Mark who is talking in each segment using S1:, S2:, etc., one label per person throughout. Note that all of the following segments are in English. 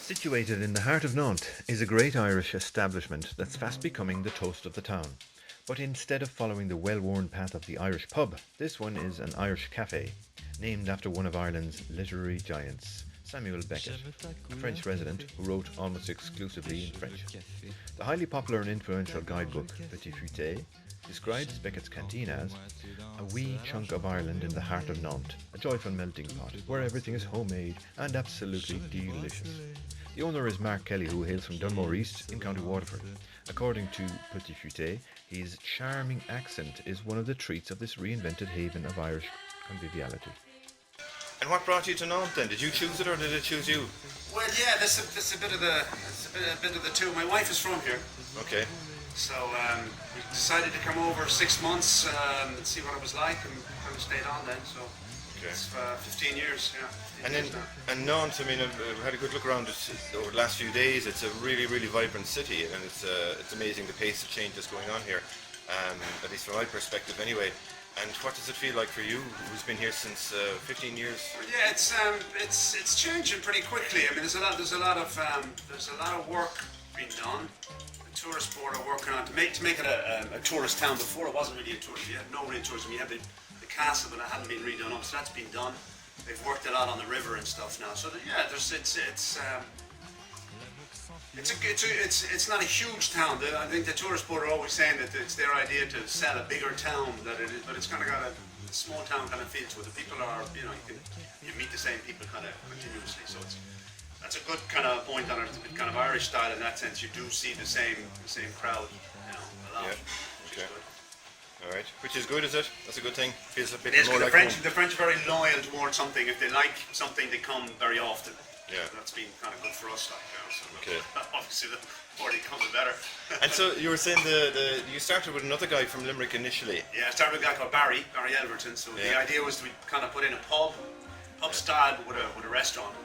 S1: Situated in the heart of Nantes is a great Irish establishment that's fast becoming the toast of the town. But instead of following the well-worn path of the Irish pub, this one is an Irish Café, named after one of Ireland's literary giants, Samuel Beckett, a French resident who wrote almost exclusively in French. The highly popular and influential guidebook Petit Fouté describes Beckett's canteen as a wee chunk of Ireland in the heart of Nantes, a joyful melting pot where everything is homemade and absolutely delicious. The owner is Mark Kelly, who hails from Dunmore East in County Waterford. According to Petit Fouté, his charming accent is one of the treats of this reinvented haven of Irish conviviality. And what brought you to Nantes then? Did you choose it or did it choose you?
S2: Well, yeah, this is a bit of the two. My wife is from here.
S1: Okay.
S2: So we decided to come over 6 months and see what it was like, and kind of stayed on then. So
S1: Okay.
S2: it's 15 years, yeah. 15
S1: And
S2: years
S1: then,
S2: now.
S1: and Nantes, I mean, I've had a good look around it over the last few days. It's a really, really vibrant city, and it's amazing the pace of change that's going on here, at least from my perspective anyway. And what does it feel like for you, who's been here since 15 years?
S2: Well, yeah, it's changing pretty quickly. I mean, there's a lot of work being done. The tourist board are working on to make it a tourist town. Before it wasn't really a tourist. You had no real tourism. You had the castle, but it hadn't been redone up, so that's been done. They've worked a lot on the river and stuff now. So yeah, it's not a huge town. I think the tourist board are always saying that it's their idea to sell a bigger town that it is, but it's kind of got a small town kind of feel to it. The people are, you meet the same people kind of continuously. So that's a good kind of point on it. It's a bit kind of Irish style in that sense. You do see the same crowd, a lot.
S1: Yeah.
S2: Which is
S1: Okay.
S2: good.
S1: All right, which is good, is it? That's a good thing. Feels a bit
S2: It is,
S1: more
S2: 'cause
S1: like
S2: the French are very loyal towards something. If they like something, they come very often.
S1: Yeah.
S2: That's been kind of good for us, like, so
S1: Okay.
S2: obviously the more they come, the better.
S1: And so you were saying you started with another guy from Limerick initially.
S2: Yeah, I started with a guy called Barry Elverton. So the
S1: Yeah.
S2: idea was to kind of put in a pub style with a restaurant.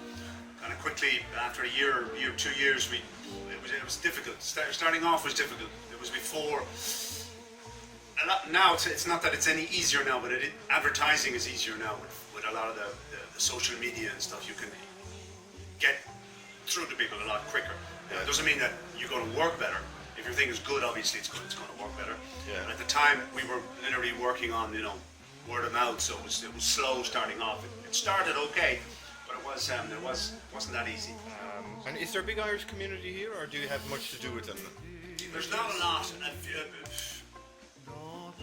S2: Kind of quickly, after a year, 2 years, it was difficult. Starting off was difficult. It was before. Now it's not that it's any easier now, but advertising is easier now with a lot of the social media and stuff. You can get through to people a lot quicker. It doesn't mean that you're going to work better. If your thing is good, obviously it's going to work better.
S1: Yeah.
S2: And at the time, we were literally working on word of mouth, so it was slow starting off. It started okay, but it wasn't that easy.
S1: And is there a big Irish community here, or do you have much to do with them?
S2: There's not a lot.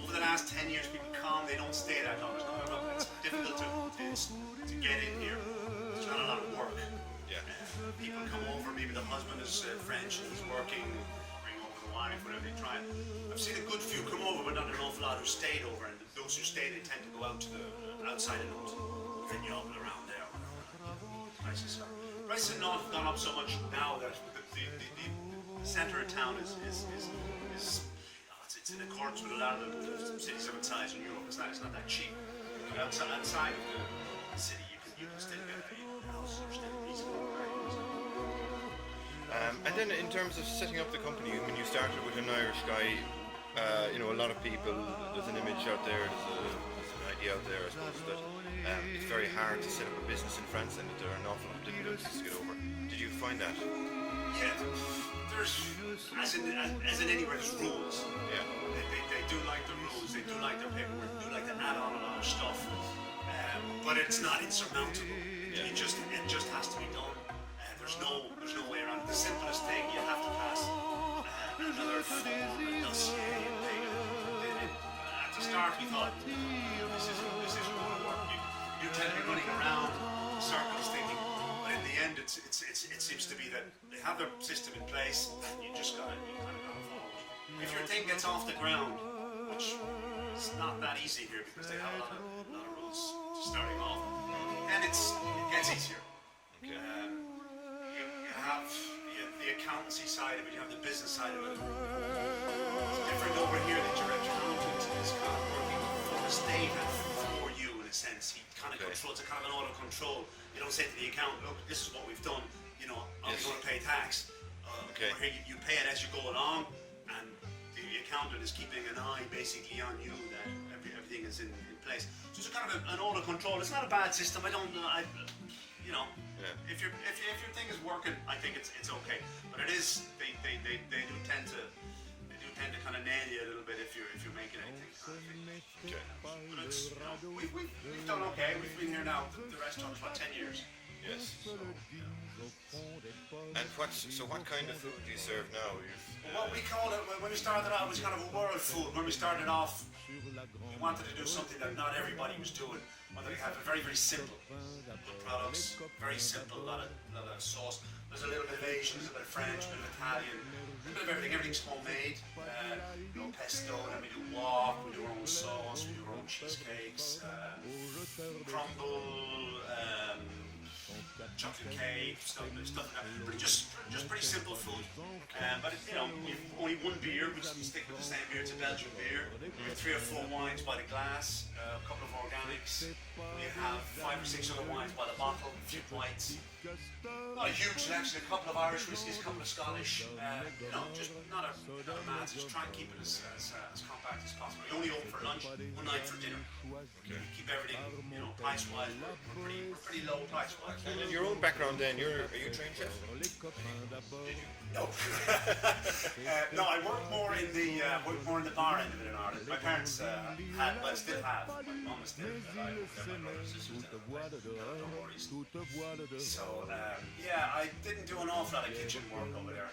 S2: Over the last 10 years, people come, they don't stay that long. It's difficult to get in here. There's not a lot of work.
S1: Yeah.
S2: People come over, maybe the husband is French and he's working, bring over the wife, whatever they try. I've seen a good few come over, but not an awful lot who stayed over. And those who stay, they tend to go out to the outside of Nantes, Vignoble around there. Prices in Nantes have gone up so much now that the centre of town is it's in accordance with a lot of the cities of its size in Europe. It's not that cheap. But outside of the city, you can still get a house or still reasonable.
S1: And then in terms of setting up the company, when you started with an Irish guy, a lot of people, there's an image out there, there's an idea out there, I suppose, that it's very hard to set up a business in France and that there are an awful lot of difficulties to get over. Did you find that?
S2: Yeah, there's, as in anywhere, there's rules.
S1: Yeah.
S2: They do like the rules, they do like their paperwork, they do like to add on a lot of stuff. But it's not insurmountable.
S1: Yeah.
S2: It just has to be done. There's no way around it. The simplest thing, you have to pass another form, a dossier, and thing. At the start, we thought, this isn't going to work. You tend to be running around circles thinking, but in the end, it seems to be that they have their system in place, and you kind of gotta follow it. If your thing gets off the ground, which is not that easy here because they have a lot of rules starting off, then it gets easier.
S1: Okay.
S2: You have the accountancy side of it, you have the business side of it. It's different over here that your accountant is kind of working for the state and for you in a sense. He kind of controls, it's a kind of an auto control. You don't say to the accountant, look, this is what we've done, are we going to pay tax?
S1: Okay.
S2: Or here you pay it as you go along, and the accountant is keeping an eye basically on you that everything is in place. So it's kind of an auto control. It's not a bad system.
S3: Yeah.
S2: If your thing is working, I think it's okay. But it is they do tend to kind of nail you a little bit if you're making anything. Kind of thing.
S3: Okay.
S2: But it's, you know, we've done okay. We've been here now. The restaurant's about 10 years.
S3: Yes.
S2: So,
S3: And what kind of food do you serve now?
S2: well, what we called it when we started out, it was kind of a world food. When we started off, we wanted to do something that not everybody was doing. Wanted to have a very, very simple products, very simple, a lot of sauce. There's a little bit of Asian, there's a bit of French, a bit of Italian, a bit of everything. Everything's homemade. You know, pesto, then we do wok, we do our own sauce, we do our own cheesecakes, crumble, chocolate cake, stuff like that. But just pretty simple food. But you know, we've only one beer. We stick with the same beer. It's a Belgian beer. We have 3 or 4 wines by the glass, a couple of organics. We have 5 or 6 other wines by the bottle, a few whites. Not a huge selection. A couple of Irish whiskies, a couple of Scottish. You know, just not a mass. Just try and keep it as compact as possible. We only open for lunch, one night for dinner. We keep everything, you know, price-wise. We're pretty low price-wise.
S3: And in your own background, then, are you a trained chef?
S2: No. No, I work more in the bar end of it in Ireland. My parents had, but still have. My mum is still alive. My brothers and sisters So yeah, I didn't do an awful lot of kitchen work over there.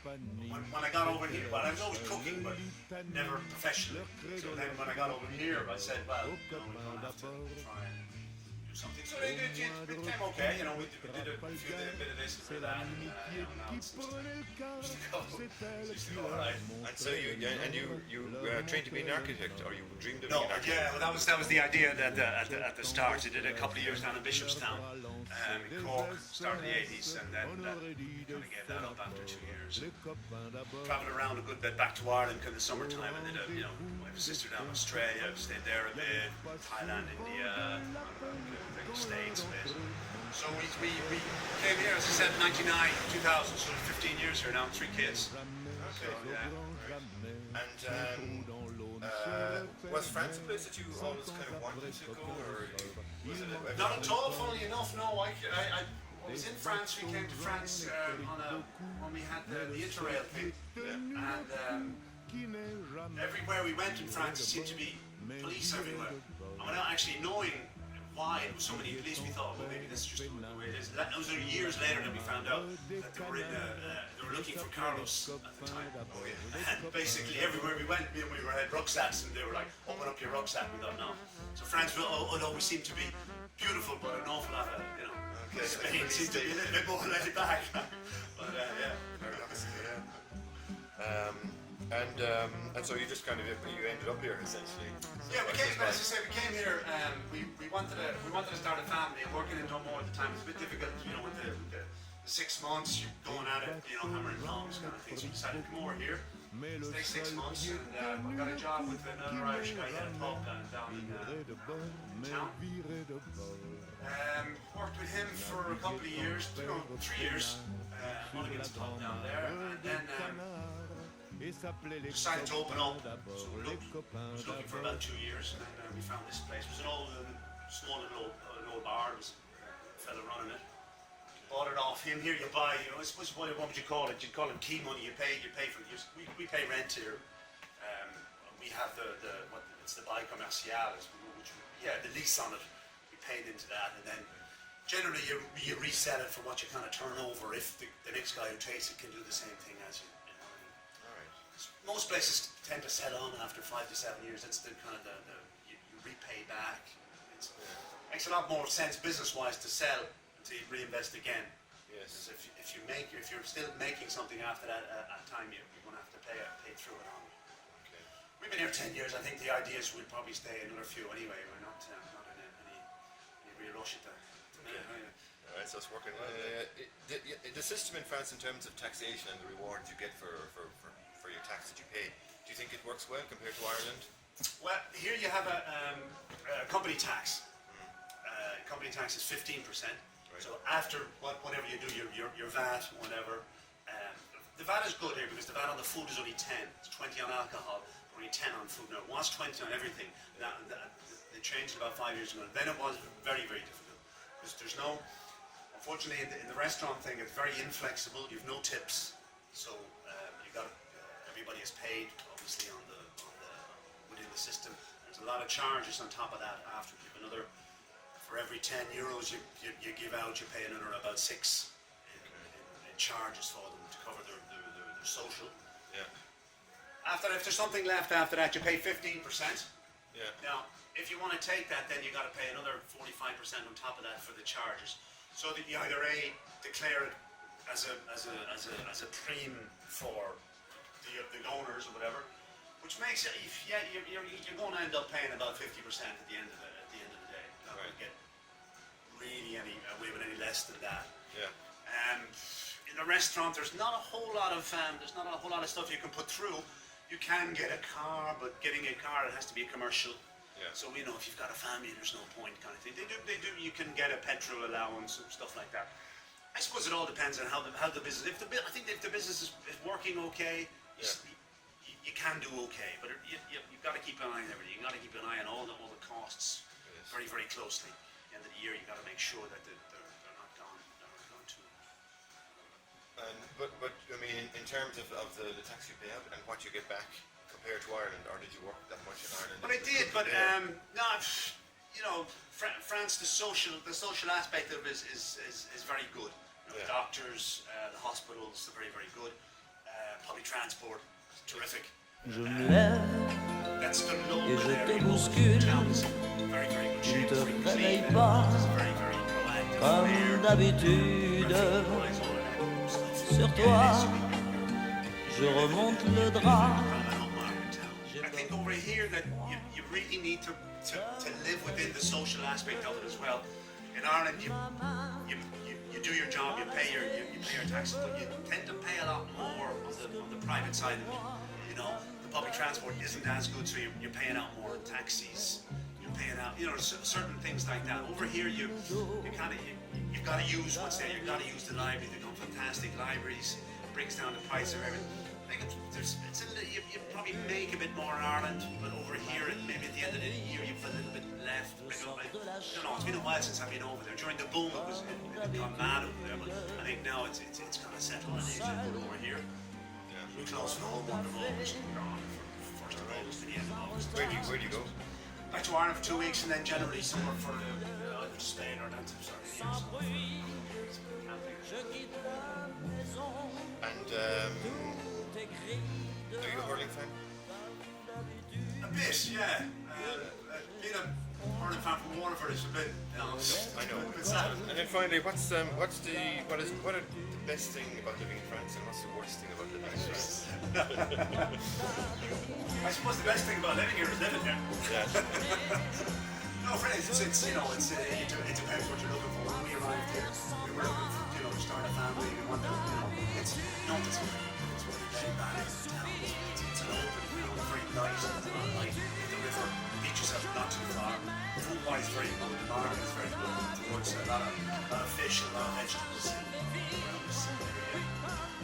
S2: When I got over here, well, I was always cooking, but never professionally. So then when I got over here, I said, well, you know, we're gonna have to try and do something. So it came okay. You know, we did a bit of this and bit of that. You know, now it's just go all right.
S3: And so you trained to be an architect, or you dreamed of
S2: No,
S3: being an architect?
S2: yeah, well, that was the idea at the start. I did a couple of years down in Bishopstown, in Cork, start of the 80s, and then kind of gave that up after 2 years. Travelled around a good bit back to Ireland in the summertime. I did I have a sister down in Australia, stayed there a bit, Thailand, India, the States a bit. So we came here, as I said, 99, 2000, so 15 years here now, 3 kids.
S3: Okay.
S2: So, yeah.
S3: And was France a place that you always kind of wanted to go, or was it
S2: Not at all, funnily enough, no. I was in France. We came to France when we had the Interrail thing. And everywhere we went in France, there seemed to be police everywhere. And without actually knowing why it was so many police, we thought, well, maybe this is just the way it is. That was years later that we found out that they were looking for Carlos at the time. And basically everywhere we went, we had rucksacks, and they were like, open up your rucksack. We thought, no. So France, although we seemed to be beautiful, but an awful lot of, Spain seemed to be a little bit more laid back. But yeah, very nice.
S3: And so you just kind of ended up here essentially.
S2: Yeah, we came. As I say, we came here. We wanted to start a family. And working in Dunmore at the time was a bit difficult. With the 6 months you're going at it, hammering tongs kind of thing. So we decided to come over here, stay 6 months, and we got a job with another Irish guy at a pub down in town. Worked with him for a couple of years, 3 years. Mulligan's pub down there, and then. Decided to open up, so we was looking for about 2 years, and then we found this place. It was an old, small little old bar. There was a fella running it. Bought it off him. Here you buy, I suppose, what would you call it? You'd call it key money. You pay for it. We pay rent here. We have it's the bail commercial, the lease on it. We paid into that, and then generally you resell it for what you kind of turn over if the next guy who takes it can do the same thing as you. Most places tend to sell on after 5 to 7 years. That's the kind of you repay back. It makes a lot more sense business-wise to sell until you reinvest again.
S3: Yes.
S2: If you're still making something after that time, you're going to have to pay through it on.
S3: Okay.
S2: We've been here 10 years. I think the idea is we'll probably stay another few anyway. We're not in any real rush at that.
S3: All right, so it's working well. The system in France in terms of taxation and the rewards you get for your tax that you pay, do you think it works well compared to Ireland?
S2: Well, here you have a company tax. Company tax is 15%. Right. So after whatever you do, your VAT, whatever. The VAT is good here because the VAT on the food is only 10. It's 20 on alcohol, only 10 on food. Now it was 20 on everything. They changed about 5 years ago. Then it was very, very difficult because there's no. unfortunately, in the restaurant thing, it's very inflexible. You've no tips, so you got everybody is paid obviously within the system. There's a lot of charges on top of that. After you have another, for every €10 you give out, you pay another about 6 in charges for them to cover their social.
S3: Yeah.
S2: If there's something left after that, you pay 15%.
S3: Yeah.
S2: Now, if you want to take that, then you got to pay another 45% on top of that for the charges, so that you either declare it as a preem for the owners or whatever, which makes it you're going to end up paying about 50% at the end of the day. You're not going to get really away with any less than that.
S3: Yeah.
S2: In a restaurant, there's not a whole lot of stuff you can put through. You can get a car, but getting a car, it has to be a commercial.
S3: Yeah.
S2: So if you've got a family, there's no point kind of thing. They do. You can get a petrol allowance and stuff like that. I suppose it all depends on how the business. I think if the business is working okay, you can do okay. But you've got to keep an eye on everything. You got to keep an eye on all the costs very, very closely. At the end of the year, you got to make sure that they're not gone too.
S3: But I mean, in terms of the tax you pay out and what you get back compared to Ireland, or did you work that much in Ireland?
S2: Well, I did, but France, the social aspect of it is very good. The doctors, the hospitals are very, very good. Public transport, terrific.
S4: Je me lève
S2: That's the low
S4: et je te
S2: area.
S4: bouscule.
S2: Town is in very, very good
S4: Tu
S2: shape.
S4: te
S2: Very clean.
S4: réveilles pas
S2: It's very, very proactive.
S4: comme d'habitude. Sur toi, je remonte le drap.
S2: I think over here that you really need to live within the social aspect of it as well. In Ireland, you do your job, you pay your taxes, but you tend to pay a lot more on the private side of it. The public transport isn't as good, so you're paying out more in taxis. You're paying out, certain things like that. Over here, you've got to use what's there. You've got to use the library. They've got fantastic libraries. It brings down the price of everything. I think you probably make a bit more in Ireland, but over here, maybe at the end of the year, you've a little bit left. I don't know. It's been a while since I've been over there. During the boom, it gone mad over there, but I think now it's kind of settled. And it's good over here. We close for the whole month of August. We're on for 1st of August to the end of August.
S3: Where do you go?
S2: Back to Ireland for 2 weeks, and then generally somewhere for either Spain or Nantes and Waterford.
S3: And are you a hurling fan?
S2: A bit, yeah. Being a hurling fan from Waterford is a bit,
S3: I know.
S2: a bit sad.
S3: And then finally, what are the best thing about living in France, and what's the worst thing about living in France?
S2: I suppose the best thing about living here is living here.
S3: Yeah.
S2: No, friends, it depends what you're looking for. When we arrived here, we were looking for, to start a family. We want to, it's really laid back. It's an open town, very nice. It's a lot of light. The river, beaches are not too far. Food-wise, very good. The market is very good. Towards a lot of fish, a lot of vegetables. Around this area.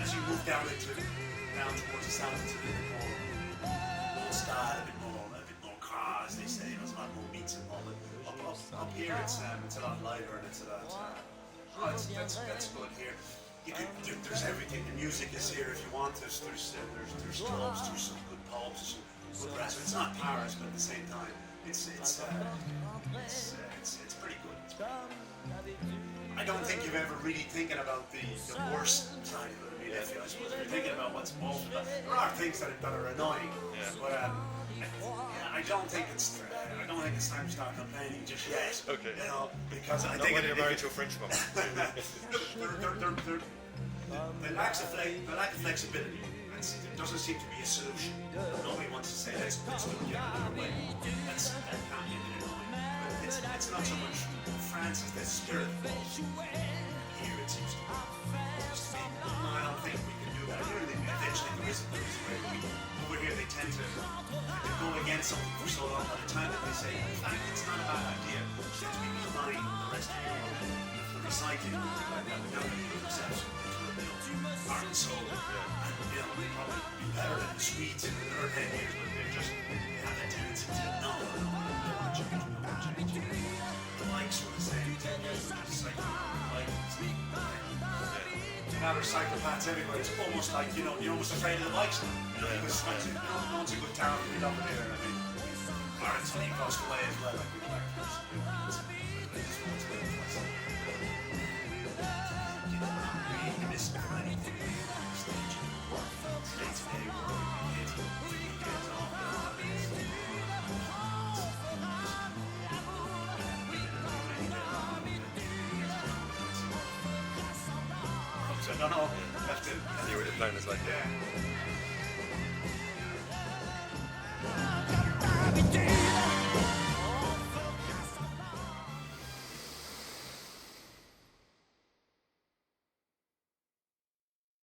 S2: As you move down towards the south, it's a bit more style, a bit more cars. They say there's a lot more meats involved. Up here, it's a lot lighter, and it's a lot. That's good here. There's everything. The music is here if you want. There's clubs. There's some good pubs. Some good restaurants. It's not Paris, but at the same time, it's pretty good. I don't think you've ever really thinking about the worst side of it. I mean, I suppose if you're thinking about what's awful, there are things that are annoying. But I don't think it's time to start complaining just yet.
S3: Okay.
S2: Because I
S3: Not
S2: think
S3: when you're married to a French woman.
S2: the lack of flexibility. It doesn't seem to be a solution. Nobody wants to say let's do it another way. That can't be a bit annoying. But it's not so much France as the spirit of here. It seems to be. I don't think we can do that. Eventually there is a way. Over here they tend to go against something for so long by the time that they say, in fact, it's not a bad idea. It's we behind the rest of the world. The recycling, like that, without any good reception. Our heart and soul. And, you know, they probably be better than the Swedes in their 10 years, but they have that tendency to, no, we want to change, we want to change. The likes were the same 10 years ago, it's like, now there's psychopaths everywhere. It's almost like, you know, you're almost afraid of the bikes now. You know, because no one's a good town to be over there. I mean, Ireland's funny across the way as well. Like we go back to this. You know, it's just one to the place. You know, not really missing for anything. Stage. States of day where we kids off the holidays. I don't know.
S3: See what the plan is like.
S2: Yeah.